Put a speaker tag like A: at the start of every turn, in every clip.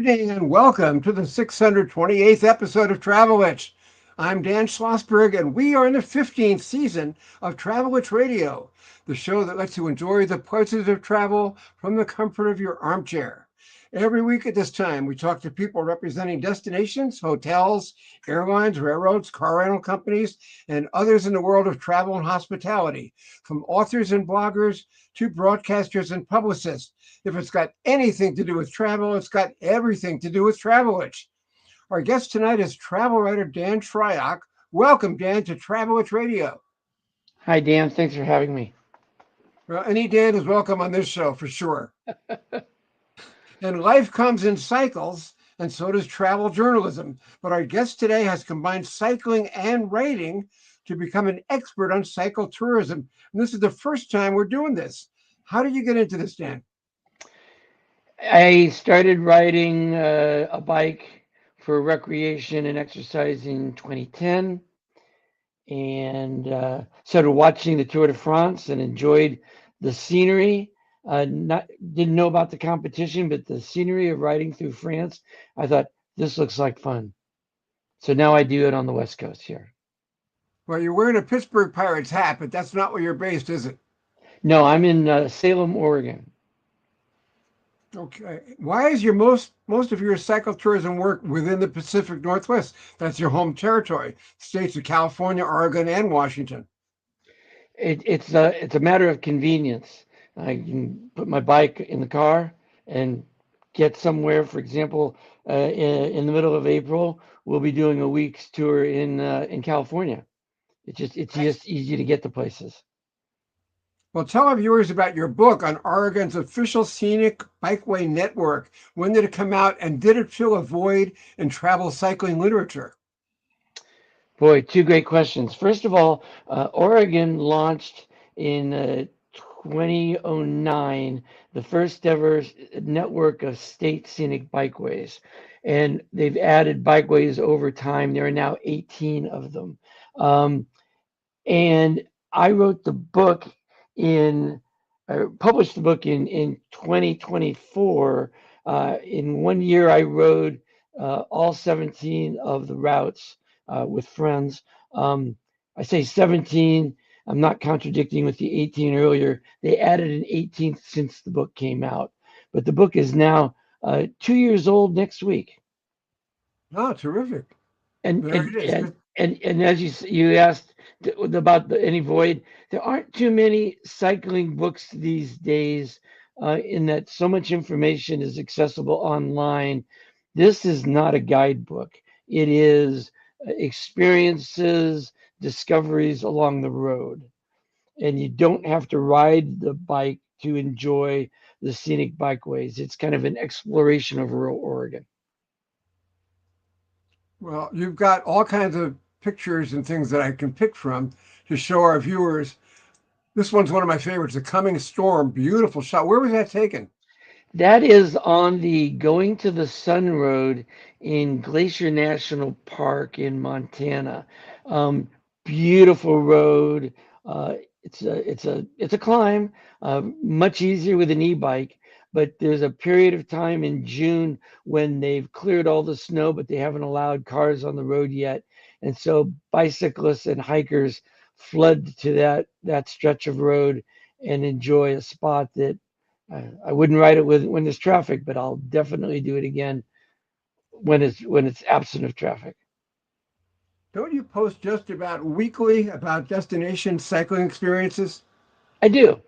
A: evening and welcome to the 628th episode of Travel Itch. I'm Dan Schlossberg and we are in the 15th season of Travel Itch Radio, the show that lets you enjoy the pleasures of travel from the comfort of your armchair. Every week at this time, we talk to people representing destinations, hotels, airlines, railroads, car rental companies, and others in the world of travel and hospitality, from authors and bloggers to broadcasters and publicists. If it's got anything to do with travel, it's got everything to do with Travel Itch. Our guest tonight is travel writer Dan Shryock. Welcome, Dan, to Travel Itch Radio.
B: Hi, Dan. Thanks for having me.
A: Well, any Dan is welcome on this show for sure. And life comes in cycles, and so does travel journalism. But our guest today has combined cycling and writing to become an expert on cycle tourism. And this is the first time we're doing this. How did you get into this, Dan?
B: I started riding a bike for recreation and exercise in 2010 and started watching the Tour de France and enjoyed the scenery. Didn't know about the competition, but the scenery of riding through France, I thought this looks like fun. So now I do it on the West Coast here.
A: Well, you're wearing a Pittsburgh Pirates hat, but that's not where you're based, is it?
B: No, I'm in Salem, Oregon.
A: Okay. Why is your most of your cycle tourism work within the Pacific Northwest? That's your home territory, states of California, Oregon, and Washington.
B: It's a matter of convenience. I can put my bike in the car and get somewhere. For example, in the middle of April, we'll be doing a week's tour in California. It's just easy to get to places.
A: Well, tell our viewers about your book on Oregon's official scenic bikeway network. When did it come out, and did it fill a void in travel cycling literature?
B: Boy, two great questions. First of all, Oregon launched in 2009 the first ever network of state scenic bikeways. And they've added bikeways over time. There are now 18 of them. Um, and I wrote the book in, published the book in 2024. In 1 year, I rode all 17 of the routes with friends. I say 17. I'm not contradicting with the 18 earlier. They added an 18th since the book came out. But the book is now 2 years old next week.
A: Oh, terrific.
B: And
A: There
B: and
A: it is.
B: and and as you asked about any void, there aren't too many cycling books these days. In that so much information is accessible online. This is not a guidebook. It is experiences, discoveries along the road, and you don't have to ride the bike to enjoy the scenic bikeways. It's kind of an exploration of rural Oregon.
A: Well, you've got all kinds of pictures and things that I can pick from to show our viewers. This one's one of my favorites, The Coming Storm. Beautiful shot. Where was that taken?
B: That is on the Going to the Sun Road in Glacier National Park in Montana. Um, Beautiful road. It's a climb, much easier with an e-bike. But there's a period of time in June when they've cleared all the snow, but they haven't allowed cars on the road yet, and so bicyclists and hikers flood to that stretch of road and enjoy a spot that I wouldn't ride it with when there's traffic, but I'll definitely do it again when it's absent of traffic.
A: Don't you post just about weekly about destination cycling experiences?
B: I do.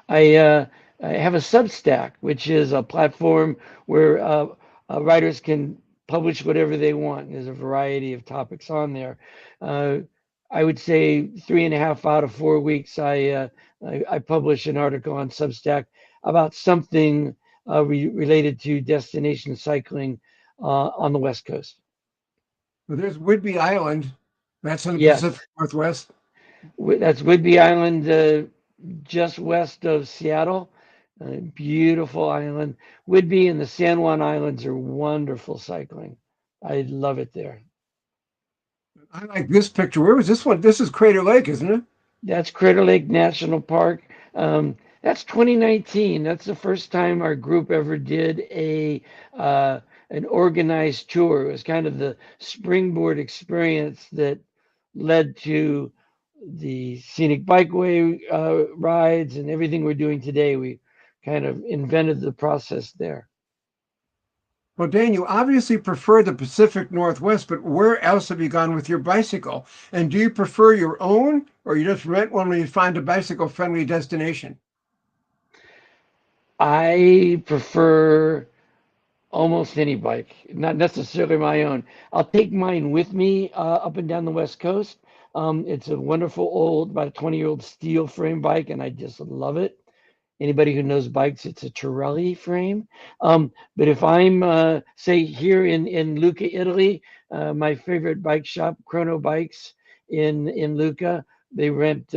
B: I have a Substack, which is a platform where writers can publish whatever they want. There's a variety of topics on there. Uh, I would say 3.5 out of 4 weeks, I publish an article on Substack about something related to destination cycling on the West Coast.
A: Well, there's Whidbey Island. That's in the Pacific
B: Yes,
A: Northwest.
B: That's Whidbey Island, just west of Seattle. Beautiful island. Whidbey and the San Juan Islands are wonderful cycling. I love it there.
A: I like this picture. Where was this one? This is Crater Lake, isn't it?
B: That's Crater Lake National Park. That's 2019. That's the first time our group ever did uh, an organized tour. It was kind of the springboard experience that led to the scenic bikeway rides and everything we're doing today. We kind of invented the process there.
A: Well, Dan, you obviously prefer the Pacific Northwest, but where else have you gone with your bicycle? And do you prefer your own, or you just rent one when you find a bicycle-friendly destination?
B: I prefer almost any bike, not necessarily my own. I'll take mine with me up and down the West Coast. It's a wonderful old, about a 20-year-old steel frame bike, and I just love it. Anybody who knows bikes, it's a Torelli frame. But if I'm, say, here in Lucca, Italy, my favorite bike shop, Chrono Bikes in Lucca, they rent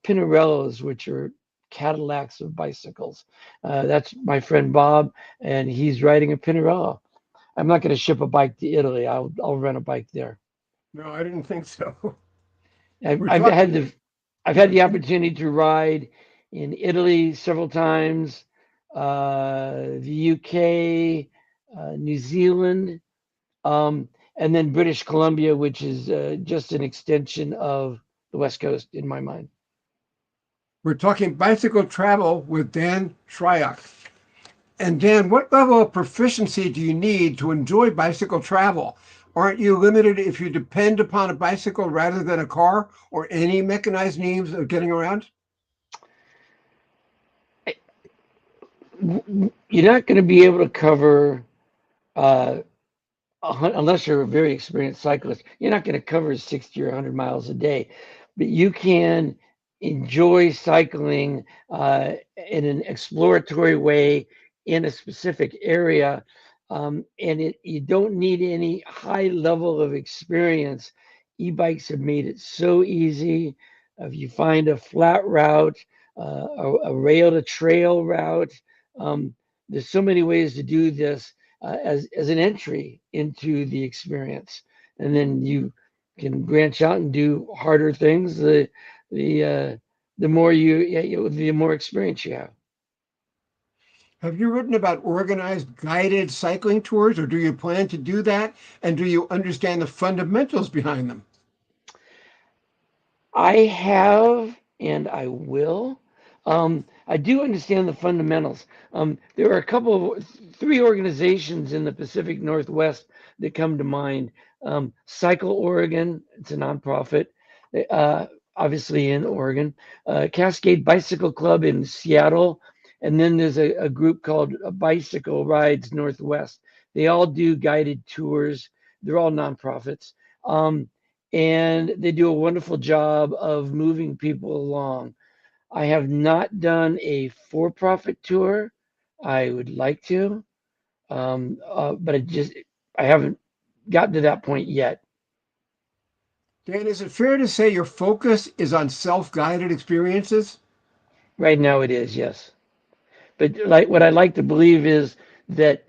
B: Pinarellos, which are Cadillacs of bicycles. That's my friend Bob, and he's riding a Pinarello. I'm not going to ship a bike to Italy. I'll rent a bike there.
A: No, I didn't think so.
B: I've,
A: We're
B: I've had
A: talking,
B: the I've had
A: yeah,
B: the opportunity to ride in Italy several times, the UK, New Zealand, and then British Columbia, which is just an extension of the West Coast in my mind.
A: we're talking bicycle travel with Dan Shryock. And Dan, what level of proficiency do you need to enjoy bicycle travel? Aren't you limited if you depend upon a bicycle rather than a car or any mechanized means of getting around?
B: You're not going to be able to cover, uh, unless you're a very experienced cyclist, you're not going to cover 60 or 100 miles a day, but you can enjoy cycling in an exploratory way in a specific area. And you don't need any high level of experience. E-bikes have made it so easy. If you find a flat route, a rail to trail route, um, there's so many ways to do this as an entry into the experience, and then you can branch out and do harder things. The more the more experience you have.
A: Have you written about organized guided cycling tours, or do you plan to do that? And do you understand the fundamentals behind them?
B: I have, and I will. I do understand the fundamentals. There are three organizations in the Pacific Northwest that come to mind. Cycle Oregon, it's a nonprofit, uh, obviously in Oregon. Cascade Bicycle Club in Seattle, and then there's a group called Bicycle Rides Northwest. They all do guided tours. They're all nonprofits. And they do a wonderful job of moving people along. I have not done a for-profit tour. I would like to, but I haven't gotten to that point yet.
A: Dan, is it fair to say your focus is on self-guided experiences?
B: Right now, it is, yes. But like what I like to believe is that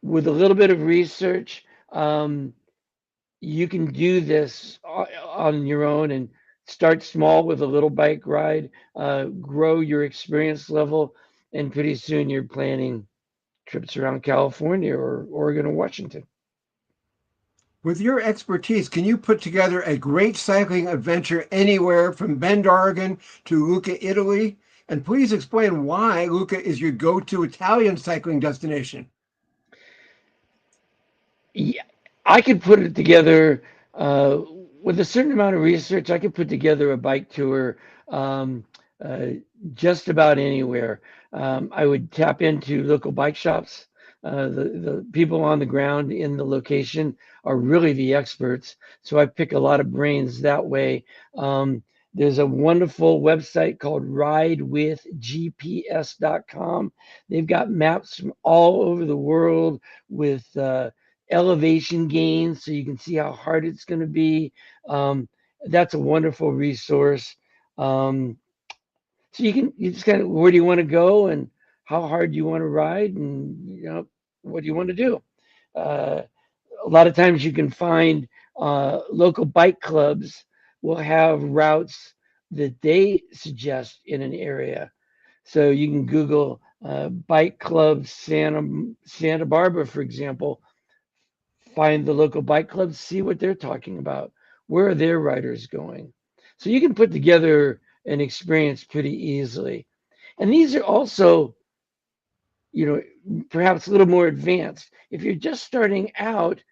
B: with a little bit of research, you can do this on your own and start small with a little bike ride, grow your experience level, and pretty soon you're planning trips around California or Oregon or Washington.
A: With your expertise, can you put together a great cycling adventure anywhere from Bend, Oregon to Lucca, Italy? And please explain why Lucca is your go-to Italian cycling destination.
B: Yeah, I could put it together with a certain amount of research. I could put together a bike tour um, uh, just about anywhere. I would tap into local bike shops. The people on the ground in the location are really the experts, so I pick a lot of brains that way. There's a wonderful website called ridewithgps.com. They've got maps from all over the world with elevation gains so you can see how hard it's going to be. That's a wonderful resource. So you just kind of, where do you want to go and how hard do you want to ride, and what do you want to do. uh, a lot of times you can find local bike clubs will have routes that they suggest in an area, so you can Google Bike Club Santa Barbara, for example, find the local bike clubs, see what they're talking about. Where are their riders going? So you can put together an experience pretty easily. And these are also, perhaps a little more advanced. If you're just starting out,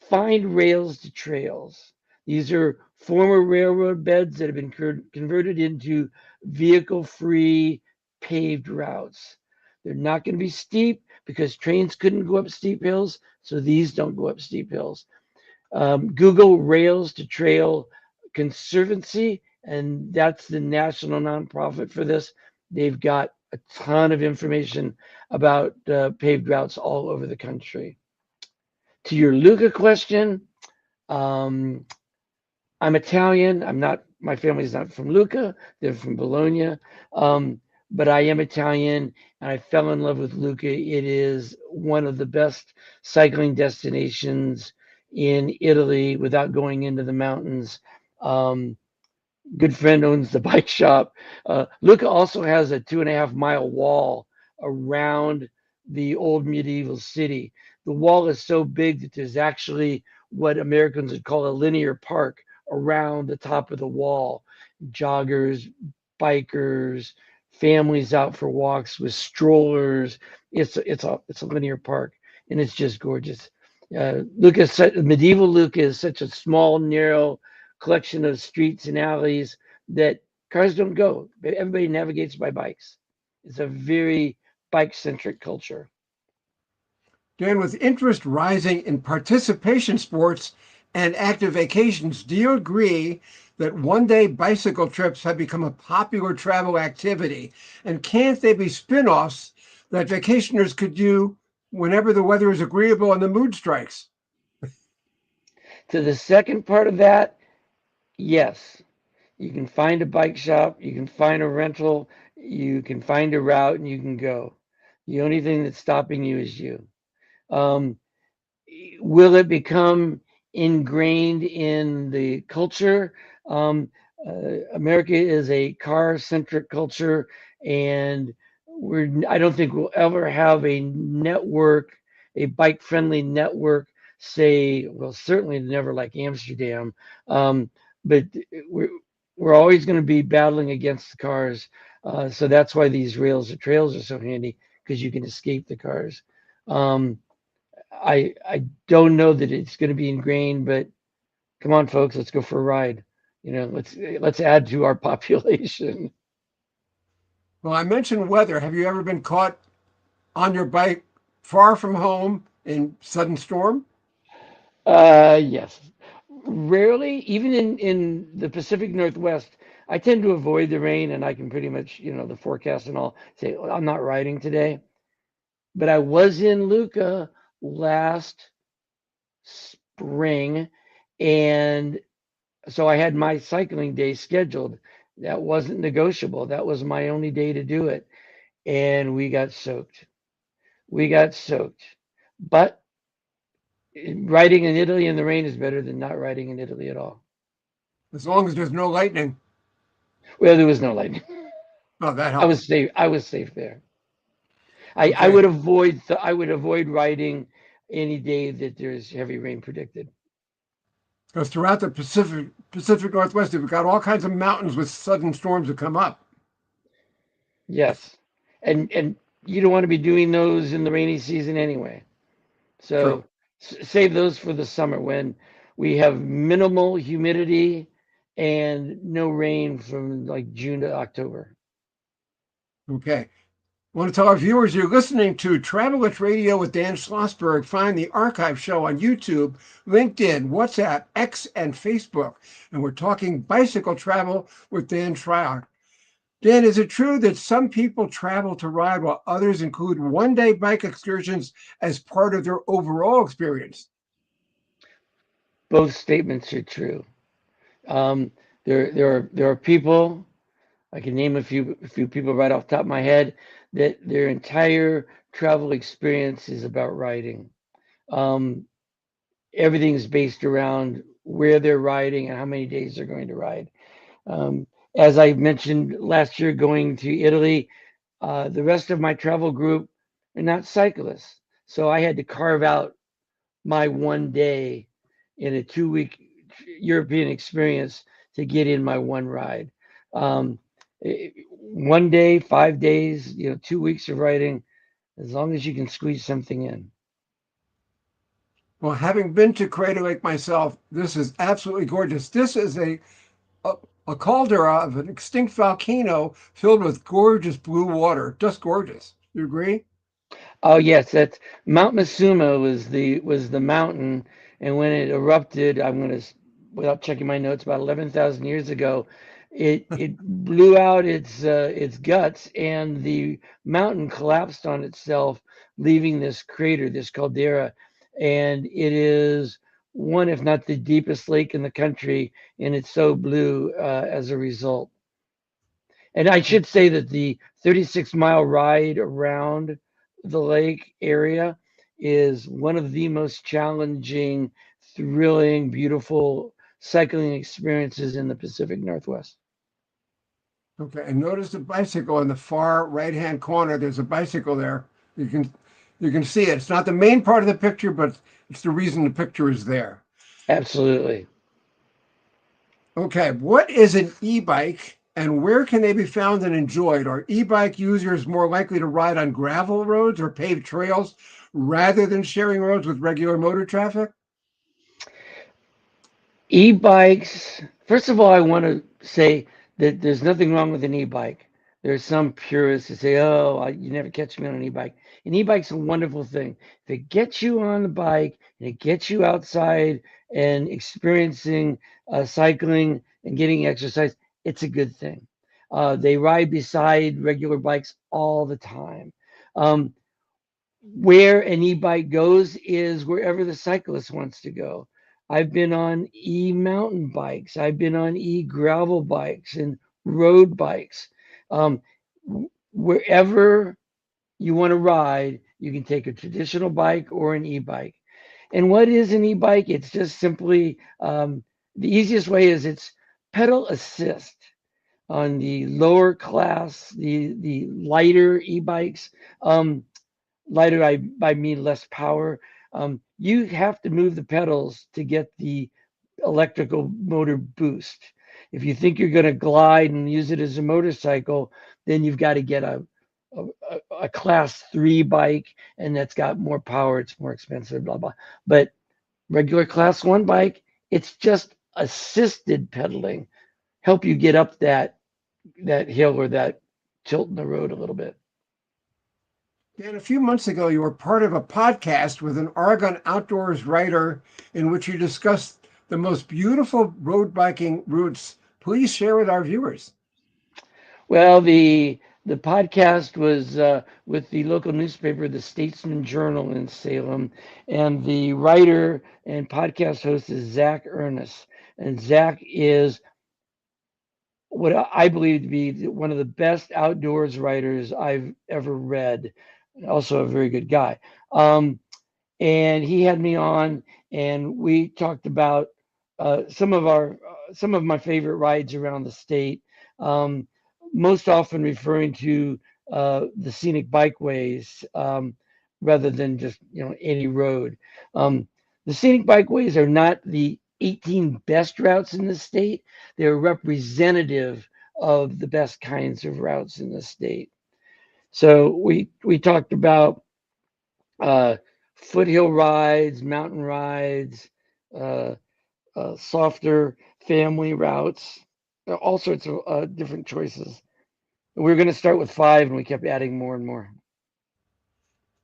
B: find rails to trails. These are former railroad beds that have been converted into vehicle-free paved routes. They're not going to be steep because trains couldn't go up steep hills, so these don't go up steep hills. Google Rails to Trail Conservancy, and that's the national nonprofit for this. They've got a ton of information about paved routes all over the country. To your Luca question, um, I'm Italian. I'm not, my family's not from Lucca. They're from Bologna. Um, but I am Italian and I fell in love with Lucca. It is one of the best cycling destinations in Italy without going into the mountains. Um, Good friend owns the bike shop. Lucca also has a 2.5 mile wall around the old medieval city. The wall is so big that there's actually what Americans would call a linear park around the top of the wall. Joggers, bikers, families out for walks with strollers. It's a linear park, and it's just gorgeous. Medieval Lucca is such a small, narrow collection of streets and alleys that cars don't go. Everybody navigates by bikes. It's a very bike-centric culture.
A: Dan, with interest rising in participation sports and active vacations, do you agree that one-day bicycle trips have become a popular travel activity? And can't they be spin-offs that vacationers could do whenever the weather is agreeable and the mood strikes?
B: To the second part of that, yes. You can find a bike shop, you can find a rental, you can find a route, and you can go. The only thing that's stopping you is you. Um, will it become ingrained in the culture? America is a car-centric culture, and I don't think we'll ever have a network, a bike-friendly network, say, well, certainly never like Amsterdam, but we're, we're always going to be battling against the cars. So that's why these rails or trails are so handy because you can escape the cars. Um, I don't know that it's going to be ingrained, but come on, folks, let's go for a ride. Let's add to our population.
A: Well, I mentioned weather. Have you ever been caught on your bike far from home in sudden storm?
B: Yes, rarely, even in the Pacific Northwest, I tend to avoid the rain, and I can pretty much, the forecast and all, say, "Oh, I'm not riding today." But I was in Lucca last spring, and so I had my cycling day scheduled. That wasn't negotiable. That was my only day to do it. And we got soaked. We got soaked. But riding in Italy in the rain is better than not riding in Italy at all.
A: As long as there's no lightning.
B: Well, there was no lightning.
A: Oh, that
B: I was
A: helps.
B: safe. I was safe there. I
A: Okay.
B: would avoid riding any day that there's heavy rain predicted.
A: Because throughout the Pacific Northwest, we've got all kinds of mountains with sudden storms that come up.
B: Yes. And you don't want to be doing those in the rainy season anyway.
A: True.
B: So save those for the summer when we have minimal humidity and no rain from like June to October.
A: Okay. I want to tell our viewers you're listening to Travelers Radio with Dan Schlossberg. Find the archive show on YouTube, LinkedIn, WhatsApp, X, and Facebook. And we're talking bicycle travel with Dan Schreier. Dan, is it true that some people travel to ride while others include one-day bike excursions as part of their overall experience?
B: Both statements are true. Um, there are people, I can name a few people right off the top of my head, that their entire travel experience is about riding. Um, Everything's based around where they're riding and how many days they're going to ride. Um, as I mentioned last year, going to Italy, The rest of my travel group are not cyclists. So I had to carve out my one day in a 2 week European experience to get in my one ride. Um, one day, 5 days, 2 weeks of riding, as long as you can squeeze something in.
A: Well, having been to Crater Lake myself, this is absolutely gorgeous. This is a, a caldera of an extinct volcano filled with gorgeous blue water. Just gorgeous. You agree?
B: Oh yes, that's Mount Masuma was the mountain, and when it erupted, without checking my notes, about 11,000 years ago, it blew out its guts, and the mountain collapsed on itself, leaving this crater, this caldera, and it is one, if not the deepest lake in the country, and it's so blue as a result. And I should say that the 36-mile ride around the lake area is one of the most challenging, thrilling, beautiful cycling experiences in the Pacific Northwest.
A: Okay. And notice the bicycle in the far right-hand corner. There's a bicycle there. You can see it. It's not the main part of the picture, but it's the reason the picture is there.
B: Absolutely.
A: Okay, what is an e-bike and where can they be found and enjoyed? Are e-bike users more likely to ride on gravel roads or paved trails rather than sharing roads with regular motor traffic?
B: E-bikes, first of all, I want to say that there's nothing wrong with an e-bike. There's some purists that say, oh, you never catch me on an e-bike. An e-bike's a wonderful thing. If it gets you on the bike and it gets you outside and experiencing cycling and getting exercise, it's a good thing. They ride beside regular bikes all the time. Um, where an e-bike goes is wherever the cyclist wants to go. I've been on e-mountain bikes. I've been on e-gravel bikes and road bikes. Um, Wherever you want to ride, you can take a traditional bike or an e-bike. And what is an e-bike? It's just simply the easiest way is it's pedal assist on the lower class, the lighter e-bikes. Lighter, I by mean less power. You have to move the pedals to get the electrical motor boost. If you think you're going to glide and use it as a motorcycle, then you've got to get a, a class 3 bike, and that's got more power. It's more expensive, blah, blah. But regular class 1 bike, it's just assisted pedaling, help you get up that hill or that tilt in the road a little bit.
A: Dan, a few months ago, you were part of a podcast with an Oregon outdoors writer in which you discussed the most beautiful road biking routes. Please share with our viewers.
B: Well, the podcast was with the local newspaper, the Statesman Journal in Salem, and the writer and podcast host is Zach Ernest. And Zach is what I believe to be one of the best outdoors writers I've ever read. Also, a very good guy. And he had me on, and we talked about some of my favorite rides around the state. Um, Most often referring to the scenic bikeways rather than just any road. Um, the scenic bikeways are not the 18 best routes in the state. They're representative of the best kinds of routes in the state. So we talked about uh, foothill rides, mountain rides, uh, softer family routes, all sorts of different choices. We were going to start with 5, and we kept adding more and more.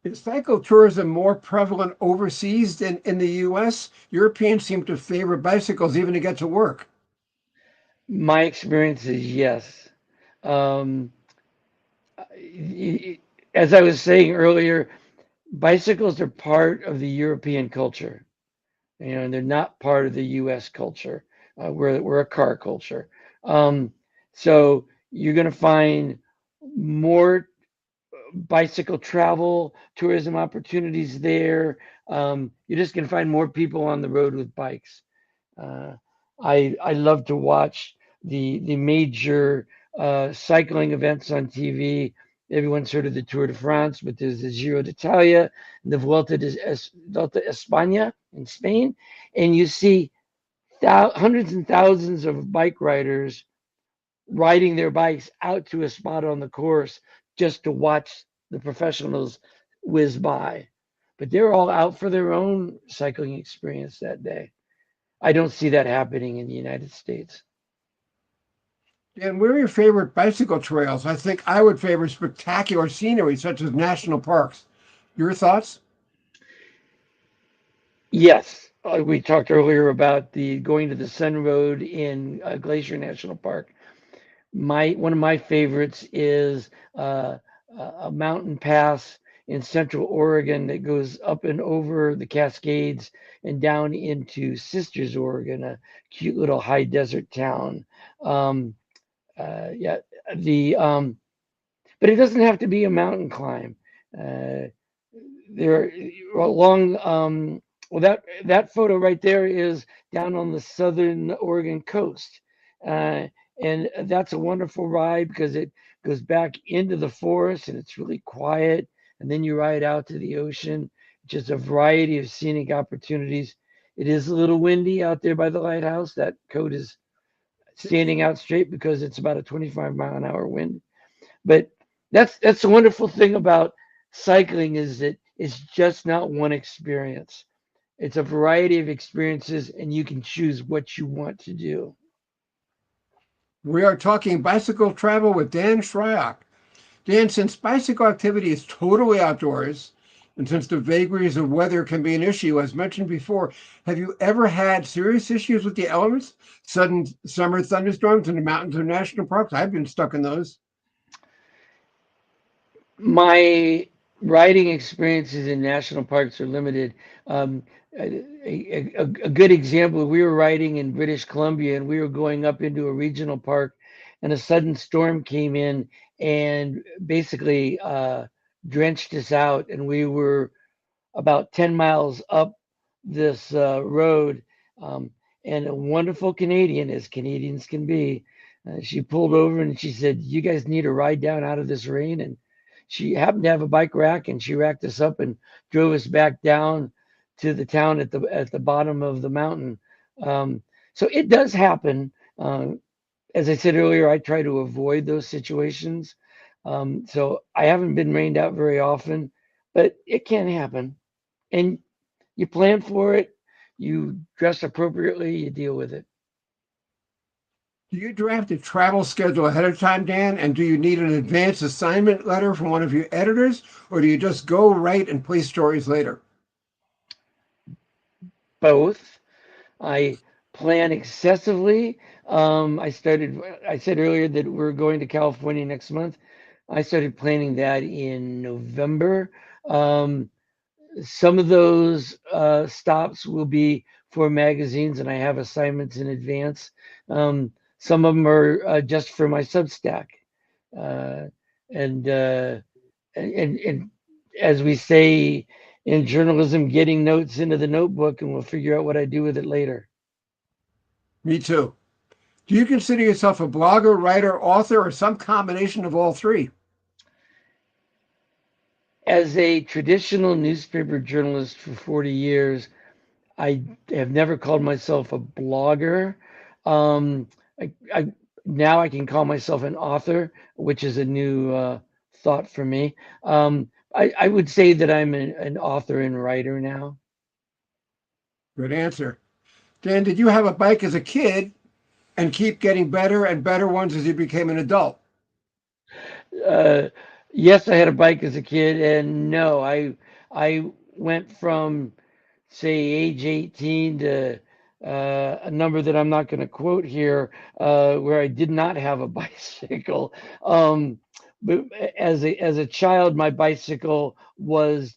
A: Is cycle tourism more prevalent overseas than in the US? Europeans seem to favor bicycles even to get to work.
B: My experience is yes. Um, as I was saying earlier, bicycles are part of the European culture, and they're not part of the U.S. culture. We're a car culture. Um, so you're going to find more bicycle travel, tourism opportunities there. You're just going to find more people on the road with bikes. Uh, I love to watch the major cycling events on TV. everyone's heard of the Tour de France, but there's the Giro d'Italia, the Vuelta España in Spain, and you see hundreds and thousands of bike riders riding their bikes out to a spot on the course just to watch the professionals whiz by. But they're all out for their own cycling experience that day. I don't see that happening in the United States.
A: And where are your favorite bicycle trails? I think I would favor spectacular scenery such as national parks. Your thoughts?
B: Yes, we talked earlier about the going to the Sun Road in Glacier National Park. One of my favorites is a mountain pass in Central Oregon that goes up and over the Cascades and down into Sisters, Oregon, a cute little high desert town. Yeah, but it doesn't have to be a mountain climb. There along well, that photo right there is down on the southern Oregon coast. And that's a wonderful ride because it goes back into the forest and it's really quiet. And then you ride out to the ocean, just a variety of scenic opportunities. It is a little windy out there by the lighthouse. That coat is standing out straight because it's about a 25-mile-an-hour wind. But that's the wonderful thing about cycling is that it's just not one experience. It's a variety of experiences, and you can choose what you want to do.
A: We are talking bicycle travel with Dan Shryock. Dan, since bicycle activity is totally outdoors, and since the vagaries of weather can be an issue, as mentioned before, have you ever had serious issues with the elements? Sudden summer thunderstorms in the mountains or national parks? I've been stuck in those.
B: My riding experiences in national parks are limited. A good example, we were riding in British Columbia and we were going up into a regional park, and a sudden storm came in and basically drenched us out. And we were about 10 miles up this road. And a wonderful Canadian, as Canadians can be, she pulled over and she said, "You guys need to ride down out of this rain." And she happened to have a bike rack, and she racked us up and drove us back down to the town at the bottom of the mountain. So it does happen. As I said earlier, I try to avoid those situations. So I haven't been rained out very often, but it can happen. And you plan for it, you dress appropriately, you deal with it.
A: Do you draft a travel schedule ahead of time, Dan? And do you need an advance assignment letter from one of your editors? Or do you just go write and place stories later?
B: Both. I plan excessively. I said earlier that we're going to California next month. I started planning that in November. Some of those stops will be for magazines, and I have assignments in advance. Some of them are just for my Substack, uh, and, uh, and as we say in journalism, getting notes into the notebook, and we'll figure out what I do with it later.
A: Me too. Do you consider yourself a blogger, writer, author, or some combination of all three?
B: As a traditional newspaper journalist for 40 years, I have never called myself a blogger. Um, now I can call myself an author, which is a new thought for me. I would say that I'm an author and writer now.
A: Good answer. Dan, did you have a bike as a kid and keep getting better and better ones as you became an adult?
B: Uh, yes, I had a bike as a kid, and no, I went from say age 18 to a number that I'm not going to quote here, where I did not have a bicycle. But as a child, my bicycle was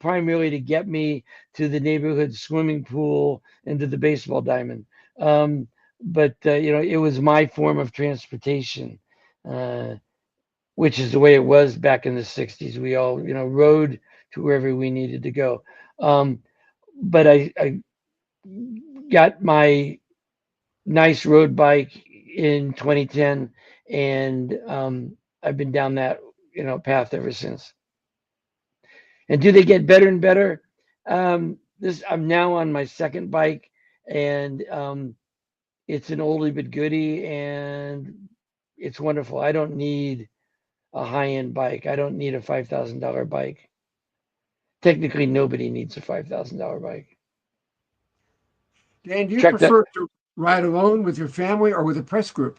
B: primarily to get me to the neighborhood swimming pool and to the baseball diamond. But it was my form of transportation, uh, which is the way it was back in the 60s. We all, rode to wherever we needed to go. But I got my nice road bike in 2010, and I've been down that path ever since. And do they get better and better? I'm now on my second bike, and it's an oldie but goodie, and it's wonderful. I don't need a high-end bike. I don't need a $5,000 bike. Technically, nobody needs a $5,000 bike.
A: Dan, do you
B: Check that.
A: prefer to ride alone with your family or with a press group?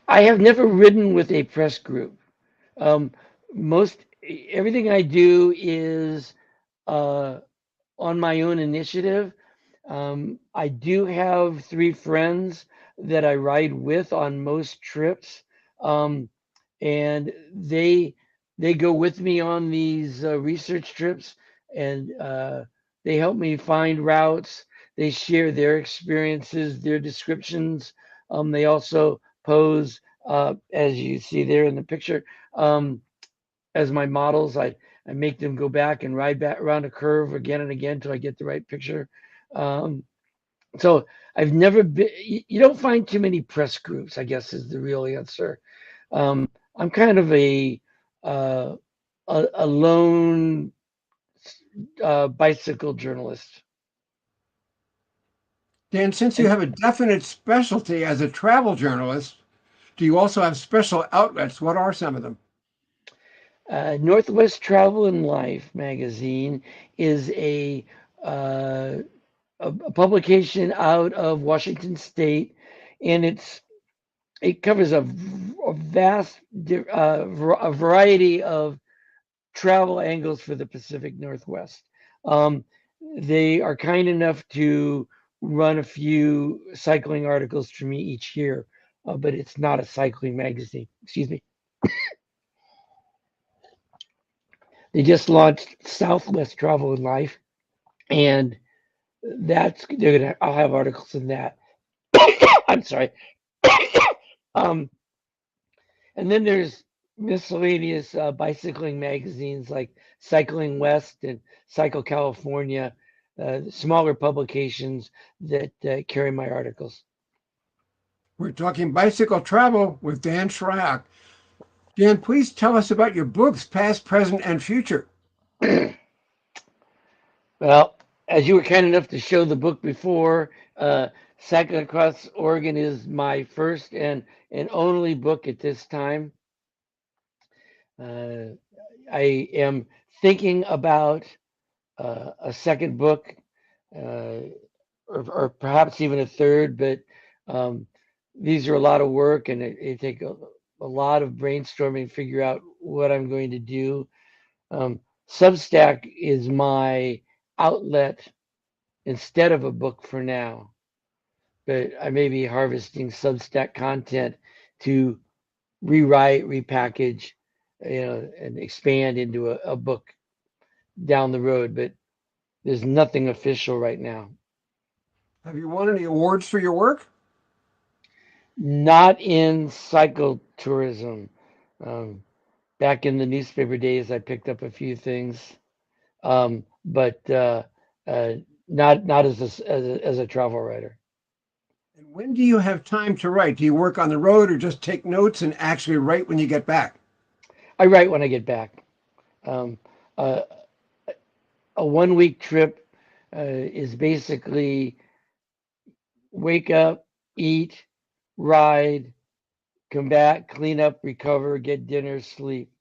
B: I have never ridden with a press group. Um, most everything I do is uh, on my own initiative. I do have three friends that I ride with on most trips, um, and they go with me on these research trips, and they help me find routes. They share their experiences, their descriptions. They also pose, as you see there in the picture, um, as my models. I make them go back and ride back around a curve again and again till I get the right picture. Um, so I've never been, you don't find too many press groups, I guess is the real answer. I'm kind of uh, a lone bicycle journalist.
A: Dan, since you
B: And
A: have a definite specialty as a travel journalist, do you also have special outlets? What are some of them?
B: Northwest Travel and Life magazine is uh, a publication out of Washington State, and it covers a vast a variety of travel angles for the Pacific Northwest. Um, they are kind enough to run a few cycling articles for me each year, but it's not a cycling magazine. Excuse me. They just launched Southwest Travel and Life, and I'll have articles in that. I'm sorry. um, and then there's miscellaneous bicycling magazines like Cycling West and Cycle California, smaller publications that carry my articles.
A: We're talking bicycle travel with Dan Schrock. Dan, please tell us about your books, past, present, and future.
B: Well, as you were kind enough to show the book before, Cycling Across Oregon is my first and only book at this time. Uh, I am thinking about a second book, uh, or perhaps even a third, but um, these are a lot of work, and it take a lot of brainstorming to figure out what I'm going to do. Substack is my outlet instead of a book for now, but I may be harvesting Substack content to rewrite, repackage, and expand into a book down the road. But there's nothing official right now.
A: Have you won any awards for your work?
B: Not in cyclotourism. Um, Back in the newspaper days, I picked up a few things, but uh, not as a travel writer.
A: And when do you have time to write? Do you work on the road or just take notes and actually write when you get back?
B: I write when I get back. Um, uh, a 1 week trip is basically wake up, eat, ride, come back, clean up, recover, get dinner, sleep.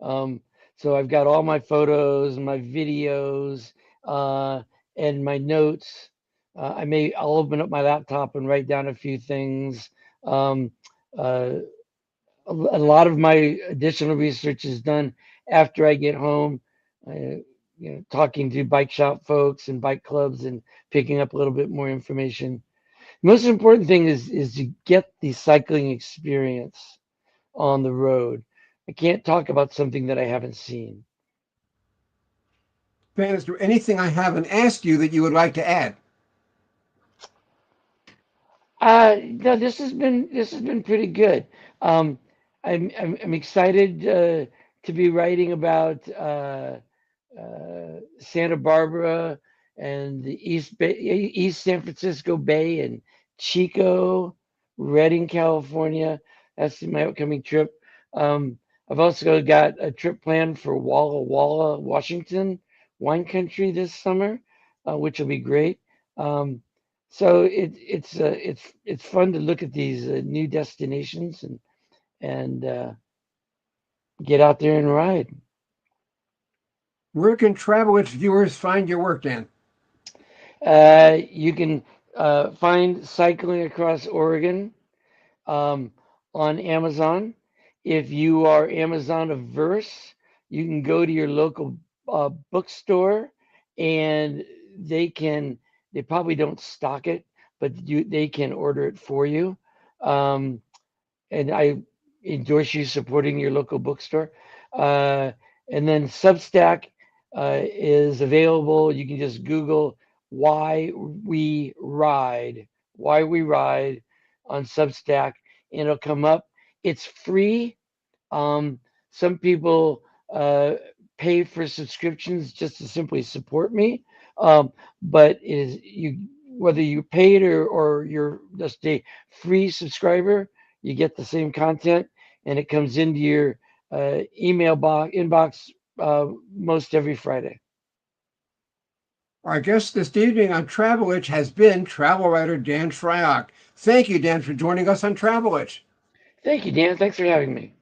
B: Um, so I've got all my photos, my videos, and my notes. I'll open up my laptop and write down a few things. Um, uh, a lot of my additional research is done after I get home. Talking to bike shop folks and bike clubs and picking up a little bit more information. The most important thing is to get the cycling experience on the road. I can't talk about something that I haven't seen.
A: Ben, is there anything I haven't asked you that you would like to add?
B: No, this has been pretty good. Um, I'm excited to be writing about Santa Barbara and the East San Francisco Bay and Chico, Redding, California. That's my upcoming trip. Um, I've also got a trip planned for Walla Walla, Washington, wine country this summer, which will be great. Um, so it's fun to look at these new destinations and get out there and ride.
A: Where can Travelwitch viewers find your work, Dan?
B: You can find Cycling Across Oregon um, on Amazon. If you are Amazon averse, you can go to your local bookstore and they can, they probably don't stock it, but they can order it for you. Um, and I endorse you supporting your local bookstore. Uh, and then Substack is available. You can just Google Why We Ride on Substack, and it'll come up. It's free. Um, some people pay for subscriptions just to simply support me. But it is you whether you paid or you're just a free subscriber, you get the same content, and it comes into your email box inbox most every Friday.
A: Our guest this evening on Travelwitch has been travel writer Dan Shryock. Thank you, Dan, for joining us on Travelwitch.
B: Thank you, Dan. Thanks for having me.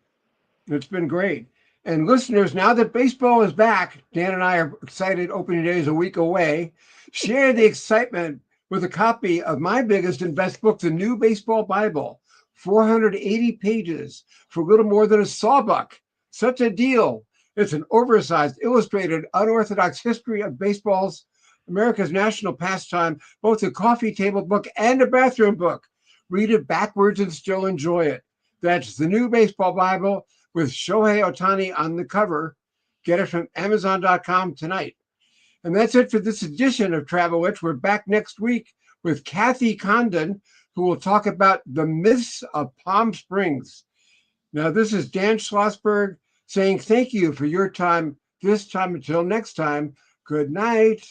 A: It's been great. And listeners, now that baseball is back, Dan and I are excited. Opening day is a week away. Share the excitement with a copy of my biggest and best book, The New Baseball Bible, 480 pages for a little more than a sawbuck. Such a deal. It's an oversized, illustrated, unorthodox history of baseball's America's national pastime, both a coffee table book and a bathroom book. Read it backwards and still enjoy it. That's The New Baseball Bible with Shohei Ohtani on the cover. Get it from Amazon.com tonight. And that's it for this edition of Travelwitch. We're back next week with Kathy Condon, who will talk about the myths of Palm Springs. Now, this is Dan Schlossberg saying thank you for your time this time. Until next time, good night.